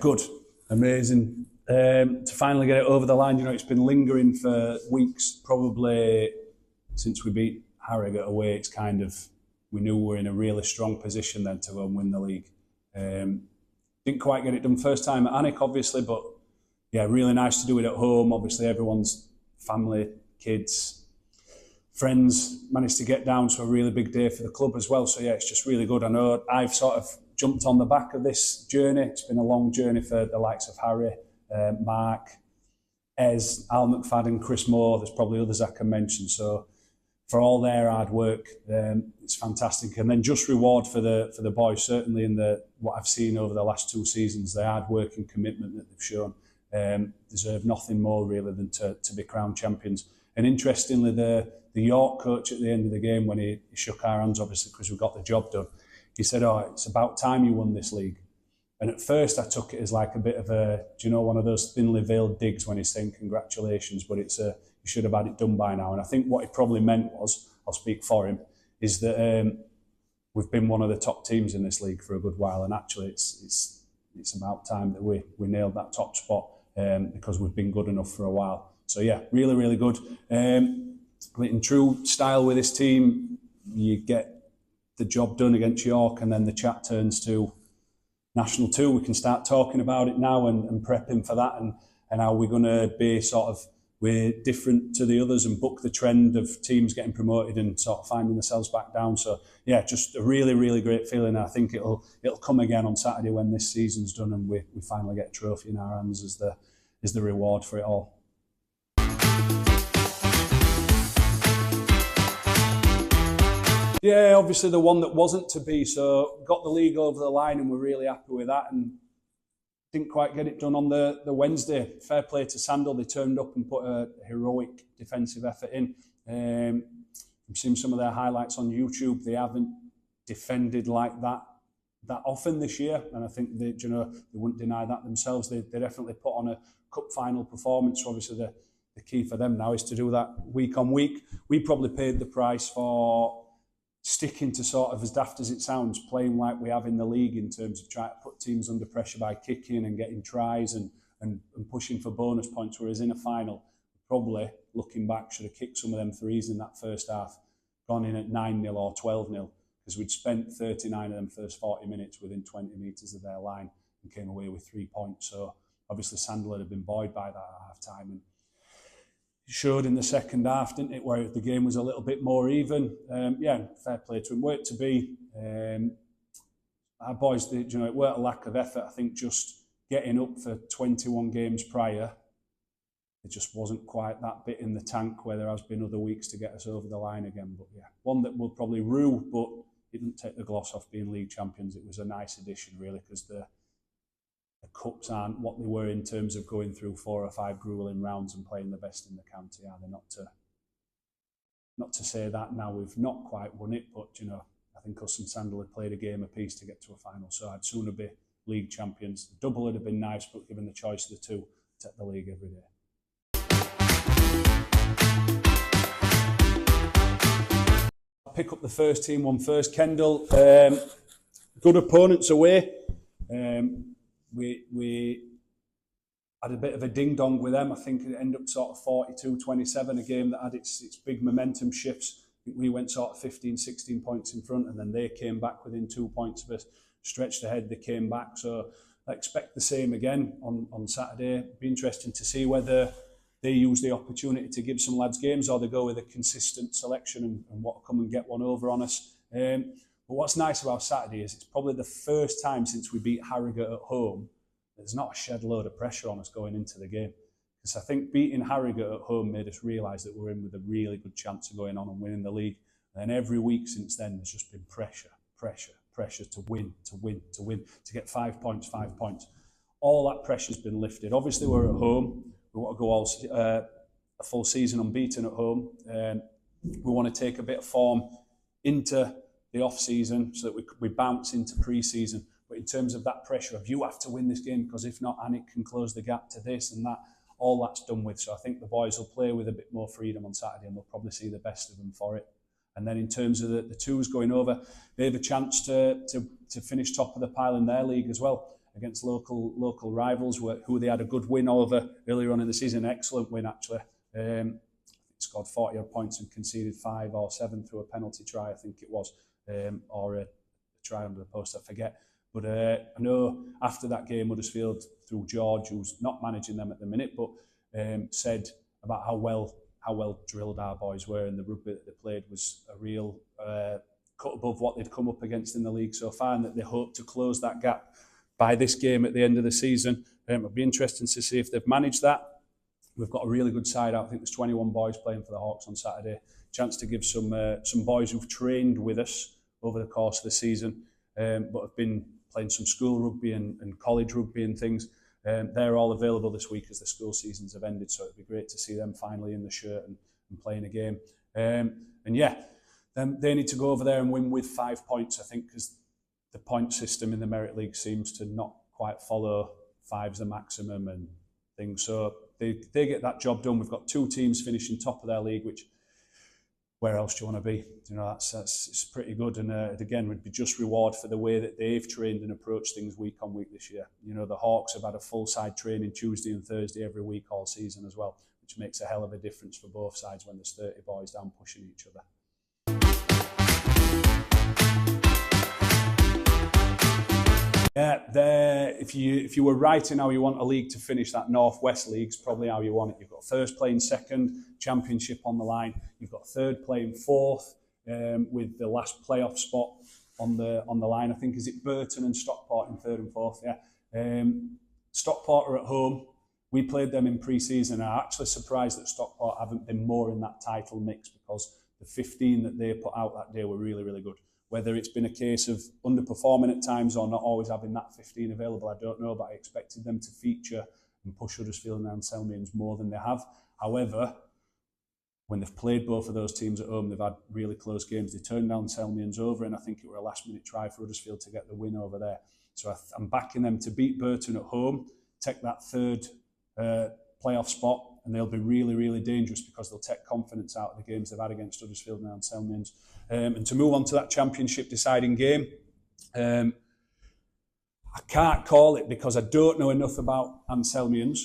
good, amazing. To finally get it over the line, it's been lingering for weeks, probably since we beat Harrogate away. It's kind of, we knew we were in a really strong position then to go and win the league. Didn't quite get it done first time at Alnwick, obviously, but yeah, really nice to do it at home. Obviously, everyone's family, kids, friends managed to get down, so a really big day for the club as well. So yeah, it's just really good. I know I've sort of jumped on the back of this journey. It's been a long journey for the likes of Harry, Mark, Ez, Al McFadden, Chris Moore. There's probably others I can mention. So for all their hard work, it's fantastic. And then just reward for the boys, certainly in what I've seen over the last 2 seasons, the hard work and commitment that they've shown. Deserve nothing more really than to be crowned champions. And interestingly, the York coach at the end of the game, when he shook our hands, obviously because we got the job done, he said, "Oh, it's about time you won this league." And at first I took it as like a bit of one of those thinly veiled digs when he's saying congratulations, but it's you should have had it done by now. And I think what he probably meant was, I'll speak for him, is that we've been one of the top teams in this league for a good while, and actually it's about time that we nailed that top spot because we've been good enough for a while. So yeah, really, really good. In true style with this team, you get the job done against York, and then the chat turns to National 2. We can start talking about it now and prepping for that, and how we're going to be we're different to the others and buck the trend of teams getting promoted and sort of finding themselves back down. So yeah, just a really, really great feeling. I think it'll come again on Saturday when this season's done and we finally get a trophy in our hands as the reward for it all. Yeah, obviously the one that wasn't to be, so got the league over the line and we're really happy with that, and didn't quite get it done on the Wednesday. Fair play to Sandal, they turned up and put a heroic defensive effort in. I'm seeing some of their highlights on YouTube. They haven't defended like that often this year, and I think they wouldn't deny that themselves. They definitely put on a cup final performance. So obviously the key for them now is to do that week on week. We probably paid the price for sticking to, sort of, as daft as it sounds, playing like we have in the league in terms of trying to put teams under pressure by kicking and getting tries and pushing for bonus points, whereas in a final, probably, looking back, should have kicked some of them threes in that first half, gone in at 9-0 or 12-0, because we'd spent 39 of them first 40 minutes within 20 metres of their line and came away with 3 points. So obviously Sandler had been buoyed by that at half-time, and showed in the second half, didn't it, where the game was a little bit more even. Yeah, fair play to him. Worked to be. Our boys, it weren't a lack of effort. I think just getting up for 21 games prior, it just wasn't quite that bit in the tank where there has been other weeks to get us over the line again. But yeah, one that will probably rue, but it didn't take the gloss off being league champions. It was a nice addition, really, because the cups aren't what they were in terms of going through 4 or 5 gruelling rounds and playing the best in the county, are they? Not to say that now we've not quite won it, but I think us and Sandal had played a game apiece to get to a final, so I'd sooner be league champions. The double would have been nice, but given the choice of the two, take the league every day. I'll pick up the first team one first. Kendal, good opponents away. We had a bit of a ding-dong with them. I think it ended up sort of 42-27, a game that had its big momentum shifts. I think we went sort of 15, 16 points in front, and then they came back within 2 points of us, stretched ahead, they came back. So I expect the same again on Saturday. It'd be interesting to see whether they use the opportunity to give some lads games or they go with a consistent selection and what will come and get one over on us. But what's nice about Saturday is it's probably the first time since we beat Harrogate at home there's not a shed load of pressure on us going into the game. Because I think beating Harrogate at home made us realise that we're in with a really good chance of going on and winning the league. And then every week since then there's just been pressure to win, to get 5 points. All that pressure's been lifted. Obviously we're at home. We want to go a full season unbeaten at home. We want to take a bit of form into the off-season so that we bounce into pre-season. But in terms of that pressure of you have to win this game because if not, Alnwick can close the gap to this and that, all that's done with. So I think the boys will play with a bit more freedom on Saturday and we'll probably see the best of them for it. And then in terms of the twos going over, they have a chance to finish top of the pile in their league as well. against local rivals who they had a good win over earlier on in the season. Excellent win, actually. Scored 40 odd points and conceded 5 or 7 through a penalty try, I think it was, or a try under the post, I forget. But I know after that game, Huddersfield, through George, who's not managing them at the minute, but said about how well drilled our boys were, and the rugby that they played was a real cut above what they'd come up against in the league so far, and that they hope to close that gap by this game at the end of the season. It'll be interesting to see if they've managed that. We've got a really good side out. I think there's 21 boys playing for the Hawks on Saturday. Chance to give some boys who've trained with us over the course of the season, but have been playing some school rugby and college rugby and things. They're all available this week as the school seasons have ended, so it'd be great to see them finally in the shirt and playing a game. They need to go over there and win with 5 points, I think, because the point system in the Merit League seems to not quite follow 5's the maximum and things. So they get that job done. We've got 2 teams finishing top of their league, which, where else do you want to be? You know, that's it's pretty good. And again, would be just reward for the way that they've trained and approached things week on week this year. You know, the Hawks have had a full side training Tuesday and Thursday every week all season as well, which makes a hell of a difference for both sides when there's 30 boys down pushing each other. Yeah, if you were writing how you want a league to finish, that North West League's probably how you want it. You've got first playing second, championship on the line. You've got third playing fourth, with the last playoff spot on the line. I think, is it Burton and Stockport in third and fourth? Yeah. Stockport are at home. We played them in pre-season. I'm actually surprised that Stockport haven't been more in that title mix, because the 15 that they put out that day were really, really good. Whether it's been a case of underperforming at times or not always having that 15 available, I don't know, but I expected them to feature and push Huddersfield and Anselmians more than they have. However, when they've played both of those teams at home, they've had really close games. They turned Anselmians over, and I think it were a last-minute try for Huddersfield to get the win over there. So I'm backing them to beat Burton at home, take that third playoff spot, and they'll be really, really dangerous because they'll take confidence out of the games they've had against Huddersfield and Anselmians. And to move on to that championship deciding game, I can't call it because I don't know enough about Anselmians.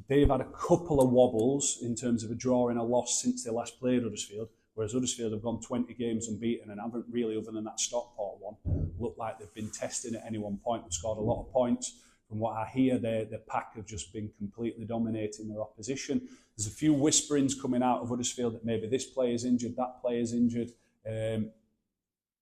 They've had a couple of wobbles in terms of a draw and a loss since they last played Huddersfield, whereas Huddersfield have gone 20 games unbeaten and haven't really, other than that Stockport one, looked like they've been testing at any one point. They've scored a lot of points. From what I hear, the pack have just been completely dominating their opposition. There's a few whisperings coming out of Huddersfield that maybe this player's injured, that player's injured. You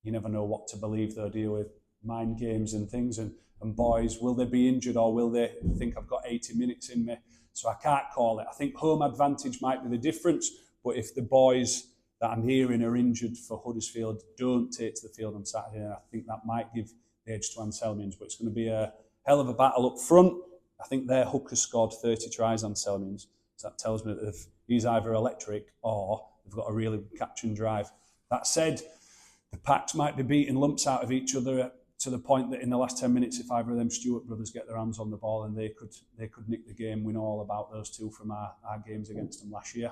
never know what to believe, though, deal with mind games and things. And boys, will they be injured, or will they think I've got 80 minutes in me? So I can't call it. I think home advantage might be the difference. But if the boys that I'm hearing are injured for Huddersfield don't take to the field on Saturday, I think that might give the edge to Anselmians. But it's going to be a hell of a battle up front. I think their hooker scored 30 tries on Anselmians. So that tells me that he's either electric or they've got a really good catch and drive. That said, the packs might be beating lumps out of each other to the point that in the last 10 minutes, if either of them Stewart brothers get their hands on the ball, and they could nick the game. We know all about those two from our games against them last year.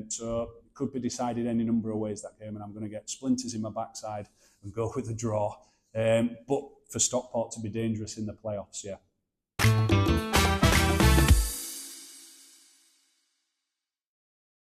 So it could be decided any number of ways, that game, and I'm going to get splinters in my backside and go with a draw. But for Stockport to be dangerous in the playoffs, yeah.